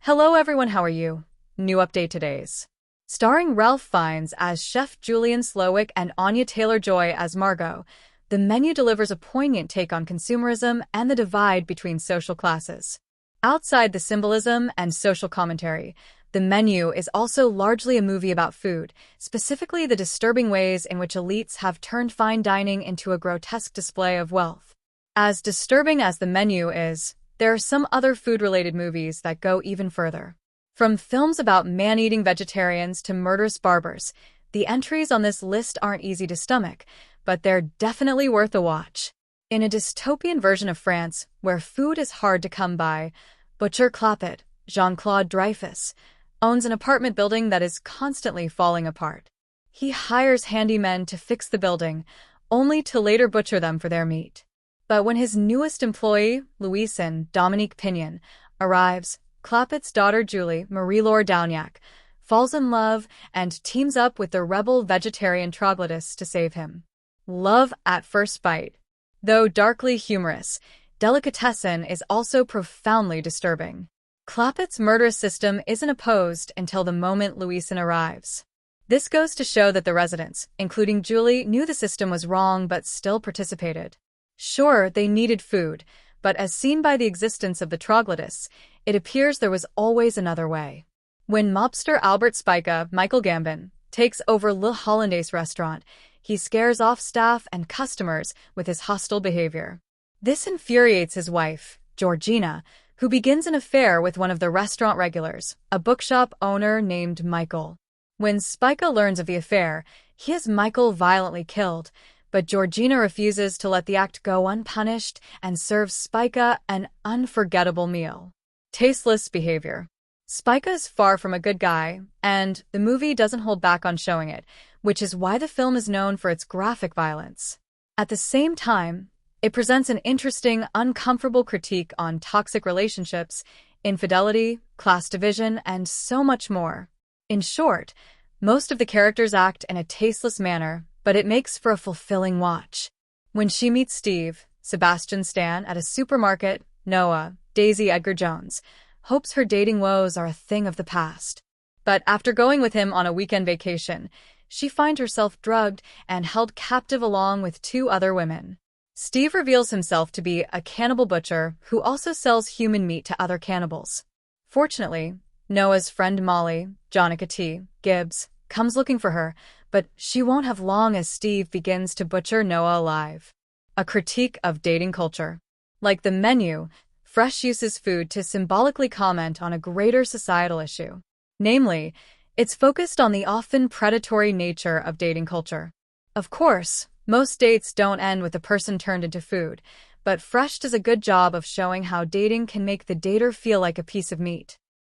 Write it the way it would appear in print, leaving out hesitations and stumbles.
Hello everyone, how are you? New update today's. Starring Ralph Fiennes as Chef Julian Slowik and Anya Taylor-Joy as Margot, the menu delivers a poignant take on consumerism and the divide between social classes. Outside the symbolism and social commentary, the menu is also largely a movie about food, specifically the disturbing ways in which elites have turned fine dining into a grotesque display of wealth. As disturbing as the menu is, there are some other food-related movies that go even further. From films about man-eating vegetarians to murderous barbers, the entries on this list aren't easy to stomach, but they're definitely worth a watch. In a dystopian version of France, where food is hard to come by, Butcher Clapet, Jean-Claude Dreyfus, owns an apartment building that is constantly falling apart. He hires handymen to fix the building, only to later butcher them for their meat. But when his newest employee, Louison Dominique Pignon, arrives, Clapet's daughter Julie, Marie-Laure Dougnac, falls in love and teams up with the rebel vegetarian troglodytes to save him. Love at first bite. Though darkly humorous, Delicatessen is also profoundly disturbing. Clapet's murderous system isn't opposed until the moment Louison arrives. This goes to show that the residents, including Julie, knew the system was wrong but still participated. Sure, they needed food, but as seen by the existence of the troglodytes, it appears there was always another way. When mobster Albert Spica, Michael Gambon, takes over Le Hollandaise restaurant, he scares off staff and customers with his hostile behavior. This infuriates his wife, Georgina, who begins an affair with one of the restaurant regulars, a bookshop owner named Michael. When Spica learns of the affair, he has Michael violently killed, but Georgina refuses to let the act go unpunished and serves Spica an unforgettable meal. Tasteless behavior. Spica is far from a good guy, and the movie doesn't hold back on showing it, which is why the film is known for its graphic violence. At the same time, it presents an interesting, uncomfortable critique on toxic relationships, infidelity, class division, and so much more. In short, most of the characters act in a tasteless manner, but it makes for a fulfilling watch. When she meets Steve, Sebastian Stan, at a supermarket, Noah, Daisy Edgar Jones, hopes her dating woes are a thing of the past. But after going with him on a weekend vacation, she finds herself drugged and held captive along with two other women. Steve reveals himself to be a cannibal butcher who also sells human meat to other cannibals. Fortunately, Noah's friend Molly, Jonica T. Gibbs, comes looking for her, but she won't have long as Steve begins to butcher Noah alive. A critique of dating culture. Like the menu, Fresh uses food to symbolically comment on a greater societal issue. Namely, it's focused on the often predatory nature of dating culture. Of course, most dates don't end with a person turned into food, but Fresh does a good job of showing how dating can make the dater feel like a piece of meat.